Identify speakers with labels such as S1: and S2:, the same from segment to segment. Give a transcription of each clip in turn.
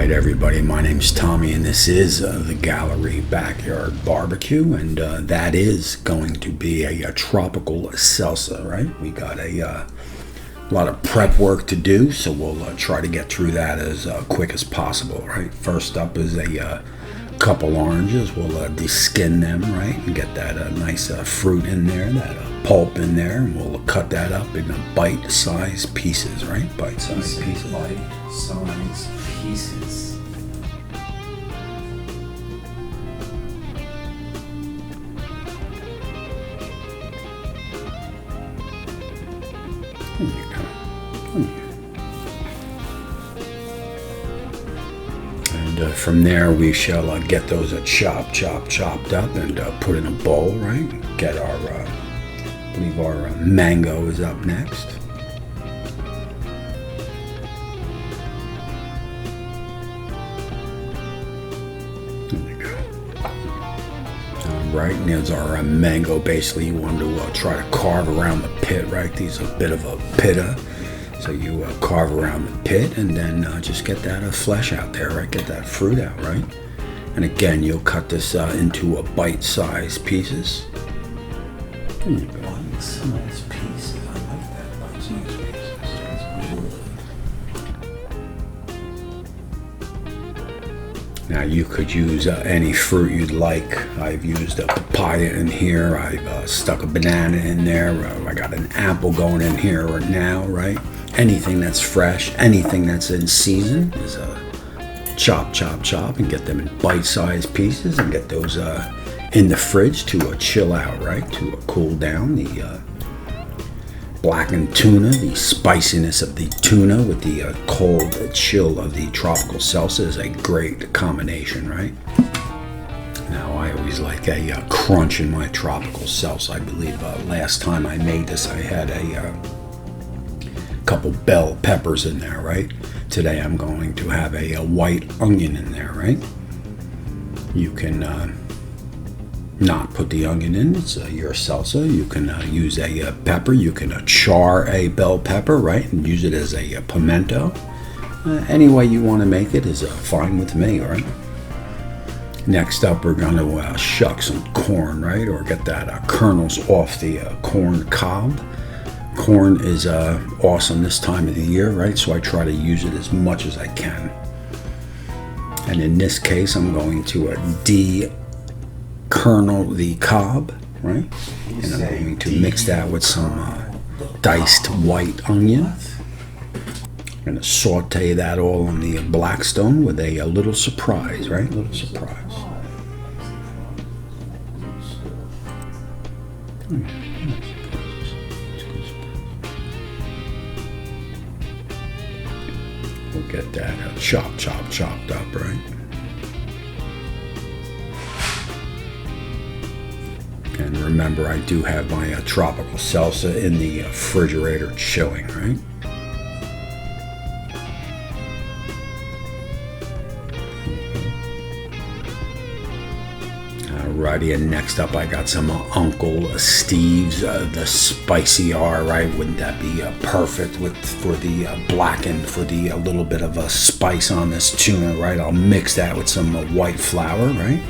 S1: Everybody, my name's Tommy, and this is the Gallery Backyard Barbecue, and that is going to be a tropical salsa, right? We got a lot of prep work to do, so we'll try to get through that as quick as possible, right? First up is a couple oranges. We'll deskin them, right, and get that nice fruit in there, that pulp in there, and we'll cut that up in bite-sized pieces, right? Bite-sized pieces.
S2: Bite-sized pieces.
S1: There you go. And from there we shall get those chopped up and put in a bowl, right? Get our, I believe our mango is up next. Right, and there's our mango. Basically, you want to try to carve around the pit, right? These are a bit of a pitta, so you carve around the pit, and then just get that flesh out there, right? Get that fruit out, right? And again, you'll cut this into bite-sized pieces.
S2: Bite-sized pieces. I like that. Bite-sized pieces. That's good.
S1: Now you could use any fruit you'd like. I've used a papaya in here. I've stuck a banana in there. I got an apple going in here right now, right? Anything that's fresh, anything that's in season is chop, and get them in bite-sized pieces and get those in the fridge to chill out, right? To cool down. The blackened tuna, the spiciness of the tuna with the cold chill of the tropical salsa is a great combination, right? Now, I always like a crunch in my tropical salsa. I believe last time I made this, I had a couple bell peppers in there, right? Today I'm going to have a white onion in there, right? You can not put the onion in. It's your salsa. You can use a pepper. You can char a bell pepper, right, and use it as a pimento. Any way you want to make it is fine with me, all right? Next up, we're going to shuck some corn, right, or get that kernels off the corn cob. Corn is awesome this time of the year, right, so I try to use it as much as I can. And in this case, I'm going to kernel the cob, right? And I'm going to mix that with some diced white onion. I'm going to saute that all on the Blackstone with a little surprise, right? Little surprise. We'll get that chopped up, right? And remember, I do have my tropical salsa in the refrigerator chilling, right? Alrighty, and next up I got some Uncle Steve's, the spicy R, right? Wouldn't that be perfect for the blackened, for the little bit of a spice on this tuna, right? I'll mix that with some white flour, right?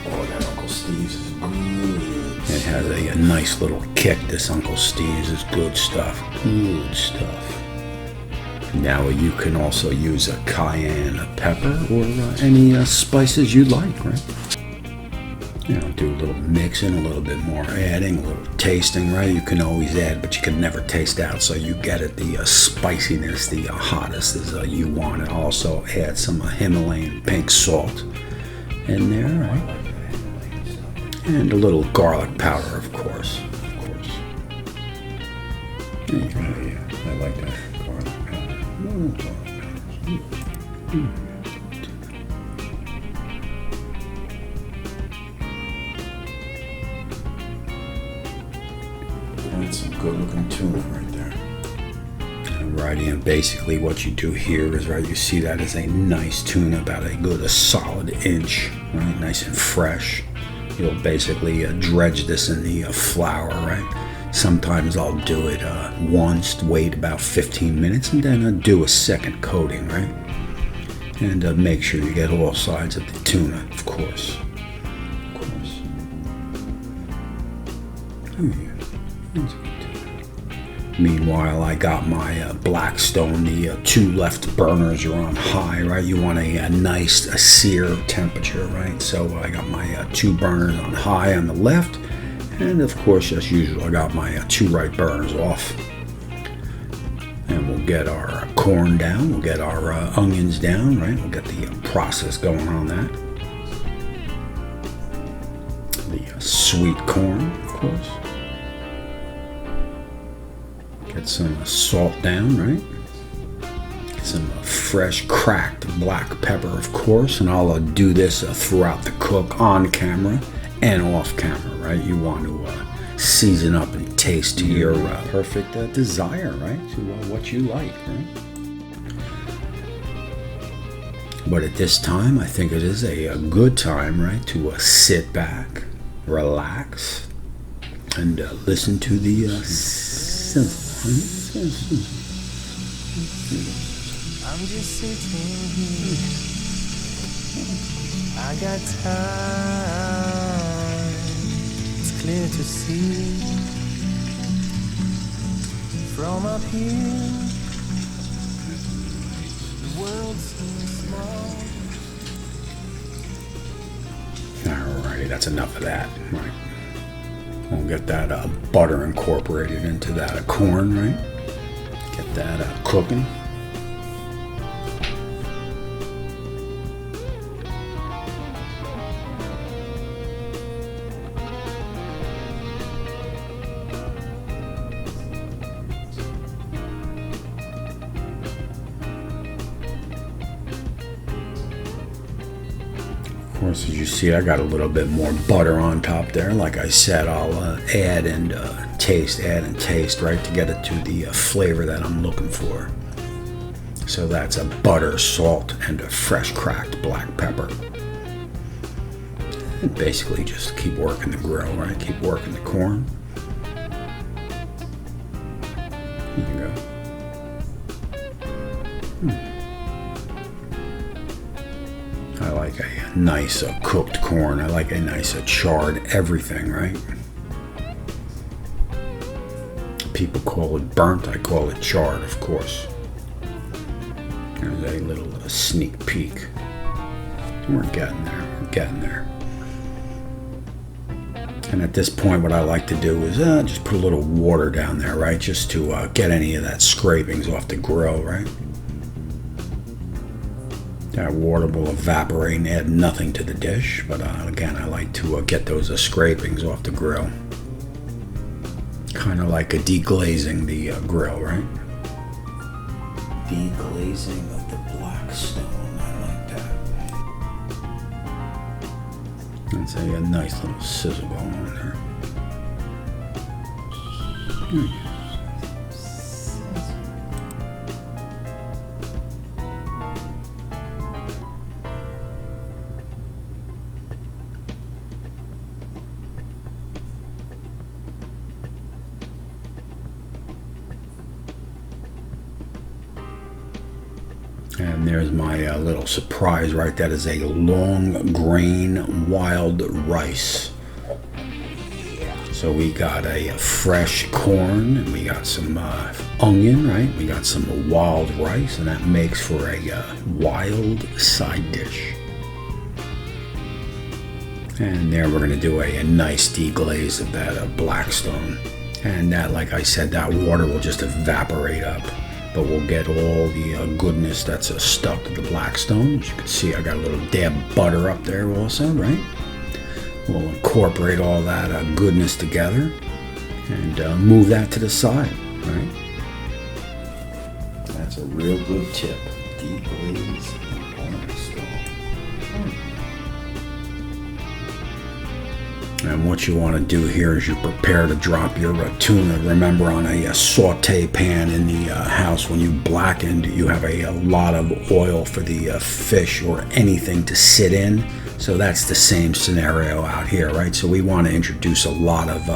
S2: Oh, that Uncle Steve's is good.
S1: It has a nice little kick. This Uncle Steve's is good stuff. Good stuff. Now you can also use a cayenne pepper or any spices you like, right? You know, do a little mixing, a little bit more adding, a little tasting, right? You can always add, but you can never taste out, so you get it the spiciness, the hottest as you want it. Also add some Himalayan pink salt in there, right? And a little garlic powder, of course. There you go.
S2: Yeah, I like that garlic powder. That's some good looking tuna right there.
S1: Alrighty, and basically what you do here is, right, you see that is a nice tuna, about a solid inch, right, nice and fresh. You'll basically dredge this in the flour, right? Sometimes I'll do it once, wait about 15 minutes, and then do a second coating, right? And make sure you get all sides of the tuna, of course. Of course. Oh, yeah. That's good tuna. Meanwhile, I got my Blackstone. The 2 left burners are on high, right? You want a nice sear temperature, right? So I got my 2 burners on high on the left, and of course, as usual, I got my 2 right burners off. And we'll get our corn down, we'll get our onions down, right? We'll get the process going on that. The sweet corn, of course. Get some salt down, right? Get some fresh cracked black pepper, of course, and I'll do this throughout the cook, on camera and off camera, right? You want to season up and taste to your perfect desire, right? To what you like, right? But at this time, I think it is a good time, right, to sit back, relax, and listen to the sizzle.
S3: I'm just sitting here. I got time. It's clear to see from up here. The world seems small.
S1: Alrighty, that's enough of that, right? We'll get that butter incorporated into that corn, right? Get that cooking. Of course, as you see, I got a little bit more butter on top there. Like I said, I'll add and taste, right, to get it to the flavor that I'm looking for. So that's a butter, salt, and a fresh cracked black pepper. And basically just keep working the grill, right? Keep working the corn. Here you go. I like a nice cooked corn. I like a nice charred everything, right? People call it burnt. I call it charred, of course. There's a little sneak peek. We're getting there. We're getting there. And at this point, what I like to do is just put a little water down there, right? Just to get any of that scrapings off the grill, right? That water will evaporate and add nothing to the dish, but again, I like to get those scrapings off the grill. Kind of like a deglazing the grill, right? Deglazing of the Blackstone, I like that. That's a nice little sizzle going on there. And there's my little surprise, right? That is a long grain wild rice. So we got a fresh corn, and we got some onion, right? We got some wild rice, and that makes for a wild side dish. And there we're going to do a nice deglaze of that Blackstone. And that, like I said, that water will just evaporate up. But we'll get all the goodness that's stuck to the Blackstone. As you can see, I got a little dab of butter up there also, right? We'll incorporate all that goodness together and move that to the side, right? That's a real good tip. Deglaze the Blackstone. And what you want to do here is you prepare to drop your tuna. Remember, on a saute pan in the house, when you blackened, you have a lot of oil for the fish or anything to sit in. So that's the same scenario out here, right? So we want to introduce a lot of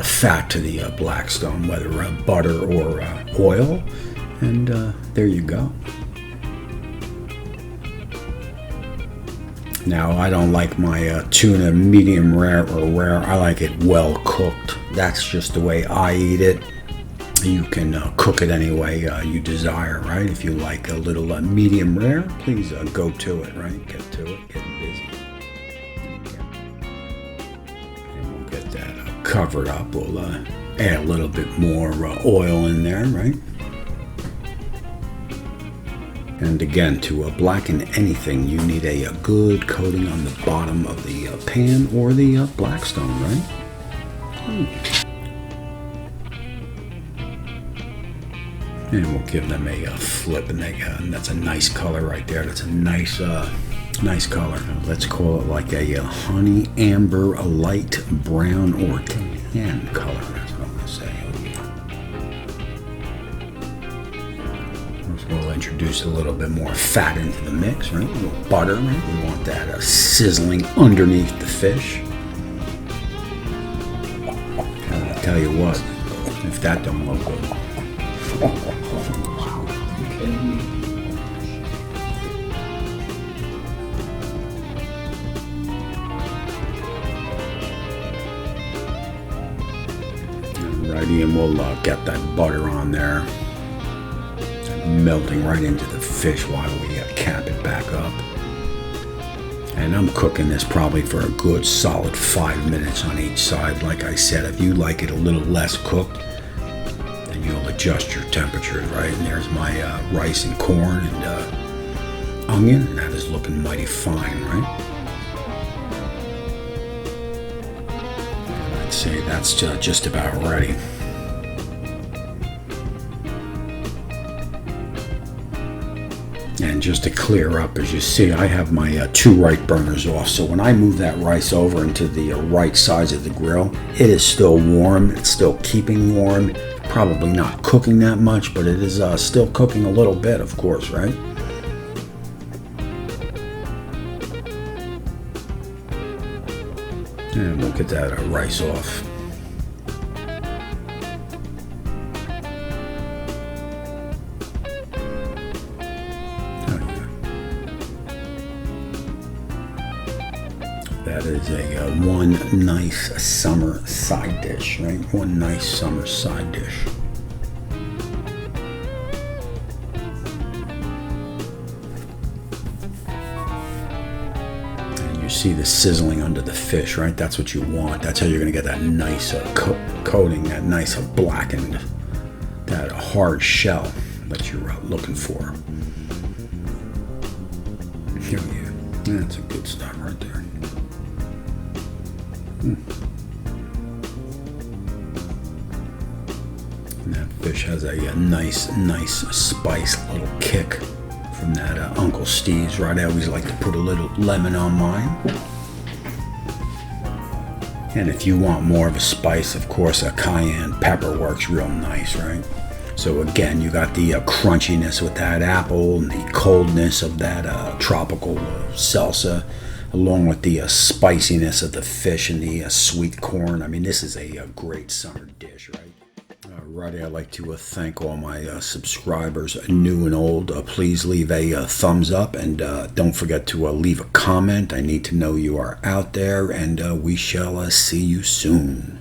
S1: fat to the Blackstone, whether butter or oil. And there you go. Now, I don't like my tuna medium rare or rare. I like it well cooked. That's just the way I eat it. You can cook it any way you desire, right? If you like a little medium rare, please go to it, right? Get to it, getting busy. And we'll get that covered up. We'll add a little bit more oil in there, right? And again, to blacken anything, you need a good coating on the bottom of the pan or the Blackstone, right? And we'll give them a flip, and that's a nice color right there. That's a nice color. Let's call it like a honey amber, a light brown or tan color. That's what I'm going to say. We'll introduce a little bit more fat into the mix, right? A little butter, right? We want that sizzling underneath the fish. I'll tell you what, if that don't look good. Alrighty, and we'll get that butter on there, melting right into the fish while we cap it back up. And I'm cooking this probably for a good solid 5 minutes on each side. Like I said, if you like it a little less cooked, then you'll adjust your temperatures, right? And there's my rice and corn and onion, and that is looking mighty fine, right? And I'd say that's just about ready. And just to clear up, as you see, I have my 2 right burners off. So when I move that rice over into the right sides of the grill, it is still warm. It's still keeping warm. Probably not cooking that much, but it is still cooking a little bit, of course, right? And we'll get that rice off. That is a one nice summer side dish, right? One nice summer side dish. And you see the sizzling under the fish, right? That's what you want. That's how you're going to get that nice coating, that nice blackened, that hard shell that you're looking for. Here we go. That's a good stuff right there. And that fish has a nice spice, little kick from that Uncle Steve's, right? I always like to put a little lemon on mine. And if you want more of a spice, of course, a cayenne pepper works real nice, right? So again, you got the crunchiness with that apple and the coldness of that tropical salsa, along with the spiciness of the fish and the sweet corn. I mean, this is a great summer dish, right? Alrighty, I'd like to thank all my subscribers, new and old. Please leave a thumbs up, and don't forget to leave a comment. I need to know you are out there, and we shall see you soon.